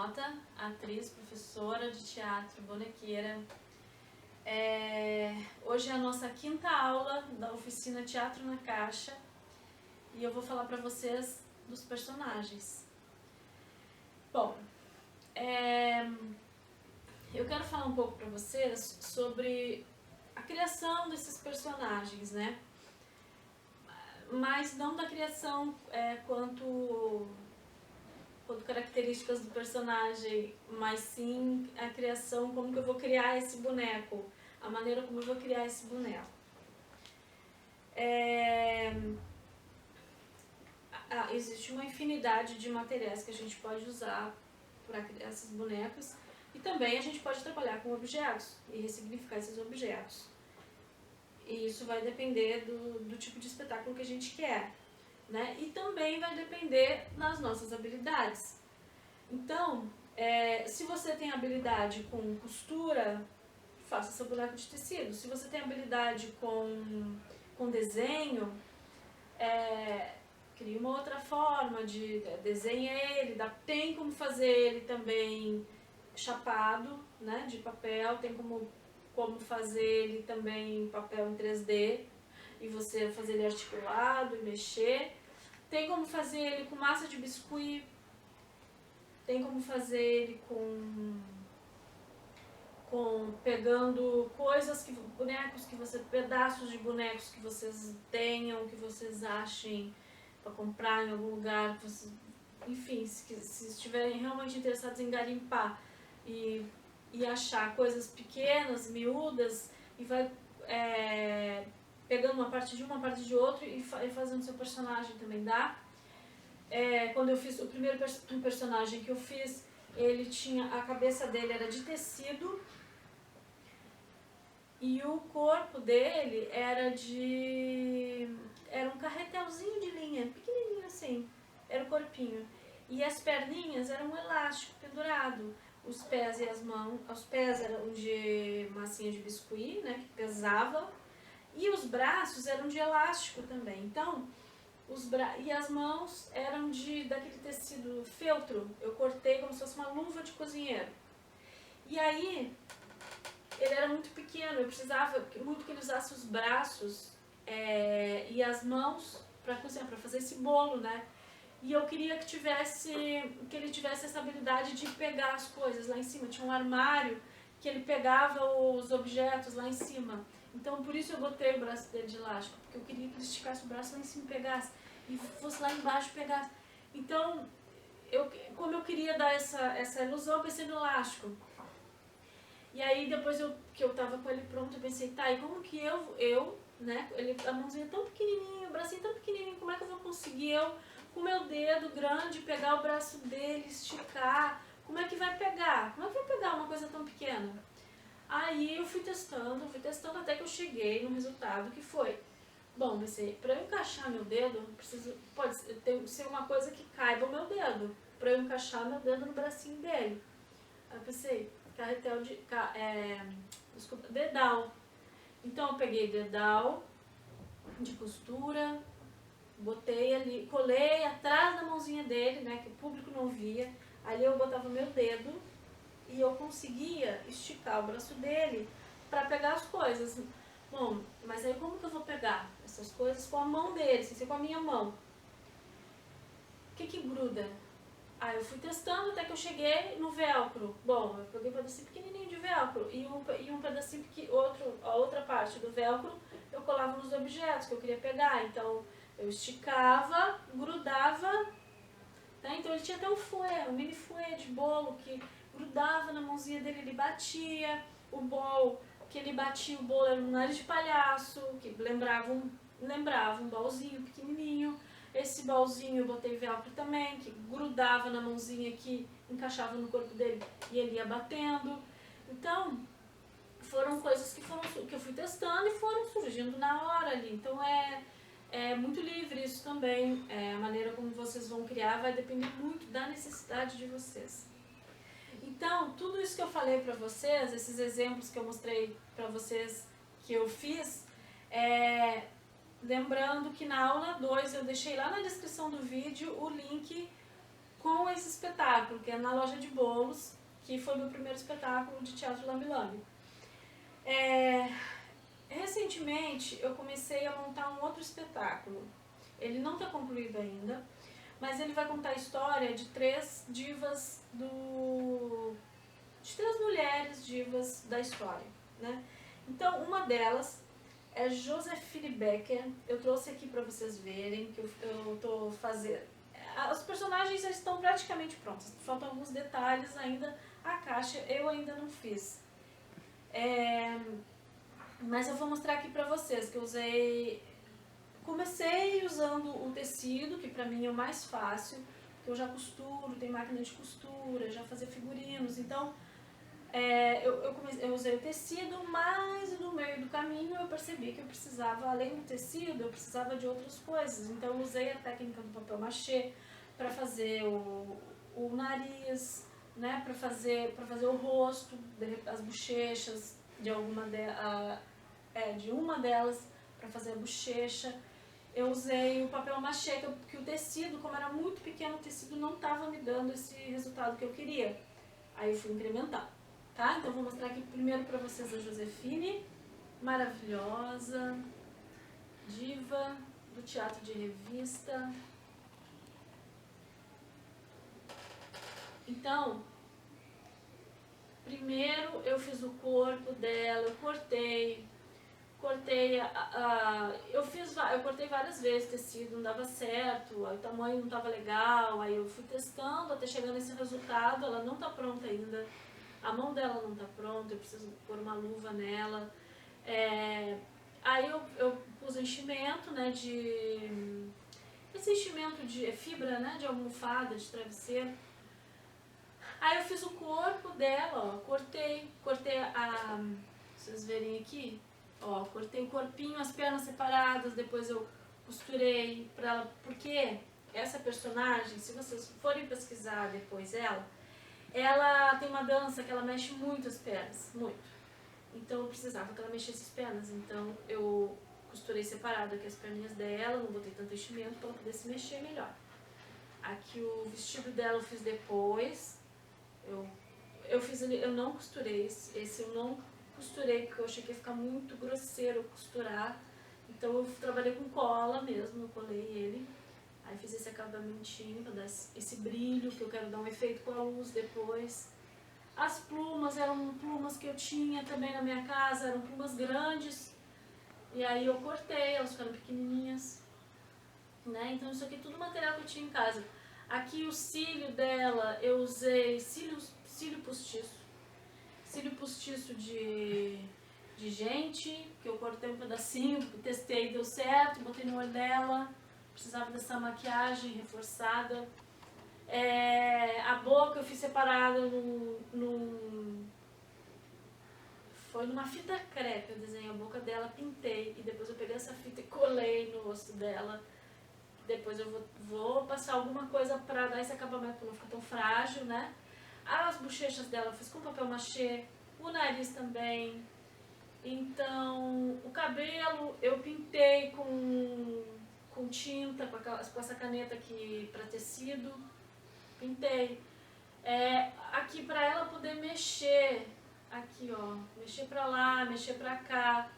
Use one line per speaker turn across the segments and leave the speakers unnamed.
Mota, atriz, professora de teatro, bonequeira. Hoje é a nossa quinta aula da oficina Teatro na Caixa e eu vou falar para vocês dos personagens. Bom, eu quero falar um pouco para vocês sobre a criação desses personagens, né? Mas não da criação quanto características do personagem, mas sim a criação, como que eu vou criar esse boneco, a maneira como eu vou criar esse boneco. Existe uma infinidade de materiais que a gente pode usar para criar esses bonecos e também a gente pode trabalhar com objetos e ressignificar esses objetos. E isso vai depender do tipo de espetáculo que a gente quer, né? E também vai depender das nossas habilidades. Então, se você tem habilidade com costura, faça seu boneco de tecido. Se você tem habilidade com desenho, crie uma outra forma de desenhe ele. Tem como fazer ele também chapado, né, de papel, tem como fazer ele também em papel em 3D e você fazer ele articulado e mexer. Tem como fazer ele com massa de biscuit, tem como fazer ele pegando bonecos que você, pedaços de bonecos que vocês tenham, que vocês achem para comprar em algum lugar, enfim, se estiverem realmente interessados em garimpar e achar coisas pequenas, miúdas, e vai pegando uma parte de uma parte de outra e fazendo seu personagem também dá. Quando eu fiz o primeiro personagem que eu fiz, ele tinha, a cabeça dele era de tecido e o corpo dele era um carretelzinho de linha, pequenininho assim, era o corpinho. E as perninhas eram um elástico pendurado. Os pés e as mãos, os pés eram de massinha de biscuit, né, que pesava, e os braços eram de elástico também. Então, e as mãos eram daquele tecido feltro. Eu cortei como se fosse uma luva de cozinheiro. E aí, ele era muito pequeno, eu precisava muito que ele usasse os braços e as mãos para cozinhar, para fazer esse bolo, né? E eu queria que ele tivesse essa habilidade de pegar as coisas lá em cima. Tinha um armário que ele pegava os objetos lá em cima. Então, por isso eu botei o braço dele de elástico, porque eu queria que ele esticesse o braço lá em cima e pegasse, e fosse lá embaixo e pegasse. Então, como eu queria dar essa ilusão, eu pensei no elástico. E aí, depois que eu tava com ele pronto, eu pensei, tá, e como que né, a mãozinha tão pequenininha, o bracinho tão pequenininho, como é que eu vou conseguir com o meu dedo grande, pegar o braço dele, esticar? Como é que vai pegar? Como é que vai pegar uma coisa tão pequena? Aí eu fui testando até que eu cheguei no resultado que foi. Bom, pensei, para eu encaixar meu dedo, pode ser uma coisa que caiba o meu dedo, para eu encaixar meu dedo no bracinho dele. Aí eu pensei, dedal. Então eu peguei dedal de costura, botei ali, colei atrás da mãozinha dele, né, que o público não via. Ali eu botava o meu dedo e eu conseguia esticar o braço dele para pegar as coisas. Bom, mas aí como que eu vou pegar essas coisas com a mão dele, sem ser com a minha mão? O que gruda? Aí eu fui testando até que eu cheguei no velcro. Bom, eu peguei um pedacinho pequenininho de velcro e um pedacinho a outra parte do velcro eu colava nos objetos que eu queria pegar. Então eu esticava, grudava, tá? Então ele tinha até um mini fouet de bolo que grudava na mãozinha dele, ele batia. O bolo que ele batia, o bolo era um nariz de palhaço, que lembrava um baúzinho pequenininho. Esse baúzinho eu botei velcro também, que grudava na mãozinha, que encaixava no corpo dele e ele ia batendo. Então, foram coisas que eu fui testando e foram surgindo na hora ali. Então, é muito livre isso também. A maneira como vocês vão criar vai depender muito da necessidade de vocês. Então, tudo isso que eu falei para vocês, esses exemplos que eu mostrei para vocês que eu fiz, lembrando que na aula 2 eu deixei lá na descrição do vídeo o link com esse espetáculo, que é na Loja de Bolos, que foi meu primeiro espetáculo de teatro lambe-lambe. Recentemente eu comecei a montar um outro espetáculo. Ele não está concluído ainda, mas ele vai contar a história de três divas de três mulheres divas da história, né? Então, uma delas é Josephine Becker. Eu trouxe aqui para vocês verem que eu tô fazendo. Os personagens já estão praticamente prontos. Faltam alguns detalhes ainda. A caixa eu ainda não fiz. Mas eu vou mostrar aqui pra vocês que eu usei... Comecei usando o tecido, que pra mim é o mais fácil, que eu já costuro, tem máquina de costura, já fazia figurinos, então eu usei o tecido, mas no meio do caminho eu percebi que eu precisava, além do tecido, eu precisava de outras coisas, então eu usei a técnica do papel machê para fazer o nariz, né, para fazer o rosto, as bochechas de uma delas para fazer a bochecha. Eu usei o papel machê, que o tecido, como era muito pequeno, o tecido não estava me dando esse resultado que eu queria. Aí eu fui incrementar, tá? Então eu vou mostrar aqui primeiro para vocês a Josephine, maravilhosa, diva do teatro de revista. Então, primeiro eu fiz o corpo dela, eu cortei, eu cortei várias vezes tecido, não dava certo, aí o tamanho não estava legal, aí eu fui testando até chegar nesse resultado. Ela não está pronta ainda, a mão dela não está pronta, eu preciso pôr uma luva nela. Aí eu pus enchimento, né, esse enchimento de fibra, né, de almofada, de travesseiro. Aí eu fiz o corpo dela, ó, cortei vocês verem aqui, ó, cortei o corpinho, as pernas separadas, depois eu costurei pra ela, porque essa personagem, se vocês forem pesquisar depois ela tem uma dança que ela mexe muito as pernas, muito. Então eu precisava que ela mexesse as pernas, então eu costurei separado aqui as perninhas dela, não botei tanto enchimento para ela poder se mexer melhor. Aqui o vestido dela eu fiz depois, eu não costurei, esse eu não costurei porque eu achei que ia ficar muito grosseiro costurar, então eu trabalhei com cola mesmo, eu colei ele, aí fiz esse acabamentinho para dar esse brilho, que eu quero dar um efeito com a luz depois. As plumas eram plumas que eu tinha também na minha casa, eram plumas grandes, e aí eu cortei, elas ficaram pequenininhas, né? Então isso aqui é tudo material que eu tinha em casa. Aqui o cílio dela, eu usei cílio postiço de gente, que eu cortei um pedacinho, testei, deu certo, botei no olho dela, precisava dessa maquiagem reforçada. A boca eu fiz separada foi numa fita crepe, eu desenhei a boca dela, pintei, e depois eu peguei essa fita e colei no rosto dela. Depois eu vou passar alguma coisa pra dar esse acabamento, pra não ficar tão frágil, né? As bochechas dela eu fiz com papel machê, o nariz também. Então, o cabelo eu pintei com tinta, com essa caneta aqui pra tecido. Pintei. Aqui pra ela poder mexer, aqui ó, mexer pra lá, mexer pra cá,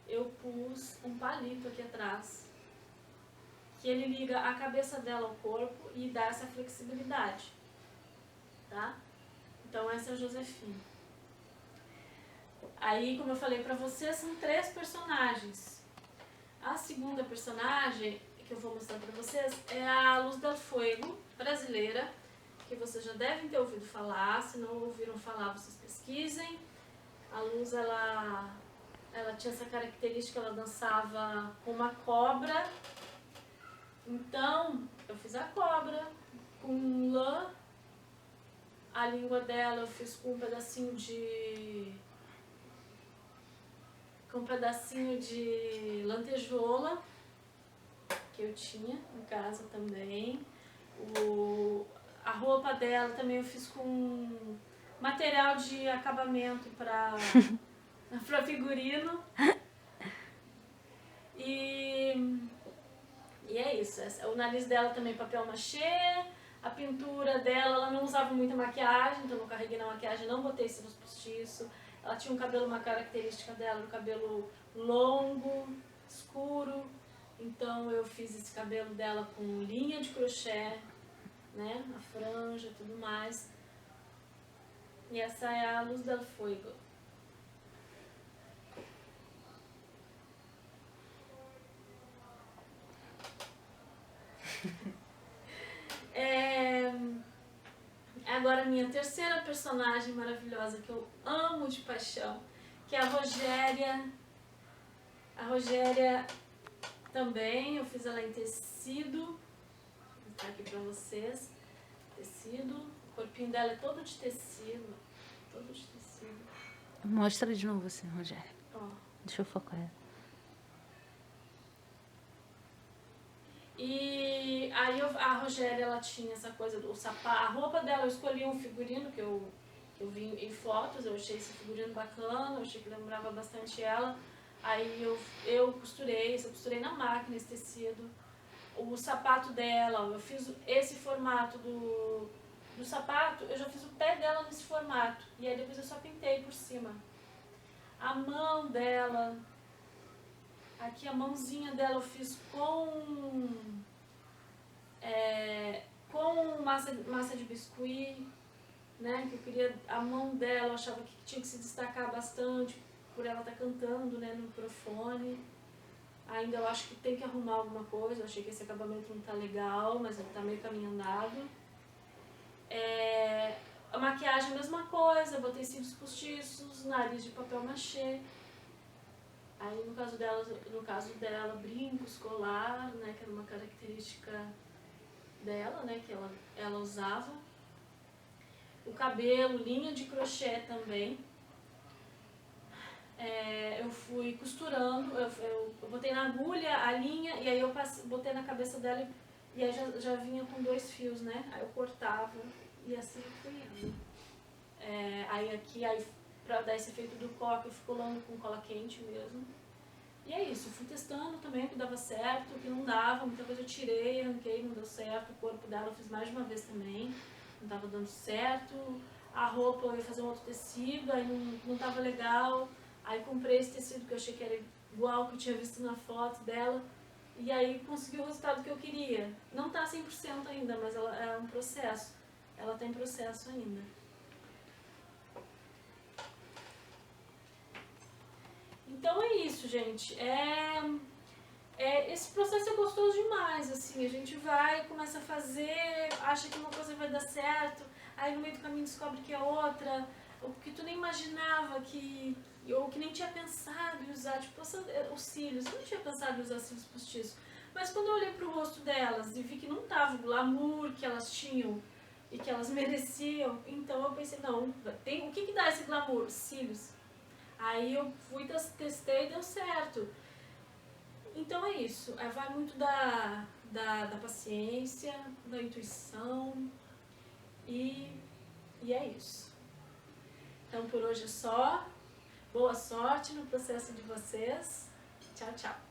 eu pus um palito aqui atrás, que ele liga a cabeça dela ao corpo e dá essa flexibilidade, tá? Então essa é a Josephine. Aí, como eu falei pra vocês, são três personagens. A segunda personagem que eu vou mostrar pra vocês é a Luz del Fuego, brasileira, que vocês já devem ter ouvido falar. Se não ouviram falar, vocês pesquisem. A Luz, ela tinha essa característica, ela dançava com uma cobra. Então, eu fiz a cobra com lã. A língua dela eu fiz com um pedacinho de lantejoula, que eu tinha em casa também. A roupa dela também eu fiz com material de acabamento para figurino. E é isso. O nariz dela também papel machê, A pintura dela, ela não usava muita maquiagem, então eu carreguei na maquiagem, não botei cílios postiços. Ela tinha um cabelo, uma característica dela, um cabelo longo, escuro. Então eu fiz esse cabelo dela com linha de crochê, né, a franja e tudo mais. E essa é a Luz del Fuego. Agora a minha terceira personagem maravilhosa que eu amo de paixão, que é a Rogéria. A Rogéria também, eu fiz ela em tecido. Vou mostrar aqui pra vocês. Tecido. O corpinho dela é todo de tecido. Todo de tecido.
Mostra de novo assim, Rogéria.
Ó.
Deixa eu focar ela.
E aí a Rogéria, ela tinha essa coisa do sapato. A roupa dela, eu escolhi um figurino que eu vi em fotos, eu achei esse figurino bacana, eu achei que lembrava bastante ela. Aí eu costurei na máquina esse tecido. O sapato dela, eu fiz esse formato do sapato, eu já fiz o pé dela nesse formato. E aí depois eu só pintei por cima. A mão dela, aqui a mãozinha dela eu fiz com massa de biscuit, né? Que eu queria, a mão dela eu achava que tinha que se destacar bastante por ela estar cantando, né, no microfone. Ainda eu acho que tem que arrumar alguma coisa, eu achei que esse acabamento não tá legal, mas ele tá meio caminho andado. A maquiagem, a mesma coisa, botei cílios postiços, nariz de papel machê. Aí no caso dela, brincos, colar, né, que era uma característica dela, né, que ela usava. O cabelo, linha de crochê também. Eu fui costurando, eu botei na agulha a linha e aí eu botei na cabeça dela e aí já vinha com 2 fios, né? Aí eu cortava e assim eu fui indo. Aí pra dar esse efeito do coque, eu fui colando com cola quente mesmo. E é isso, fui testando também o que dava certo, o que não dava, muita coisa eu tirei, arranquei, não deu certo. O corpo dela eu fiz mais de uma vez também, não tava dando certo. A roupa eu ia fazer um outro tecido, aí não tava legal. Aí comprei esse tecido que eu achei que era igual ao que eu tinha visto na foto dela. E aí consegui o resultado que eu queria. Não tá 100% ainda, mas ela é um processo. Ela tá em processo ainda. Então é isso, gente. Esse processo é gostoso demais, assim. A gente vai, começa a fazer, acha que uma coisa vai dar certo, aí no meio do caminho descobre que é outra, o que tu nem imaginava ou que nem tinha pensado em usar, tipo, os cílios, eu não tinha pensado em usar cílios postiços. Mas quando eu olhei pro rosto delas e vi que não tava o glamour que elas tinham e que elas mereciam, então eu pensei, não, o que dá esse glamour? Cílios. Aí eu fui, testei e deu certo. Então é isso, vai muito da paciência, da intuição e é isso. Então por hoje é só. Boa sorte no processo de vocês. Tchau, tchau.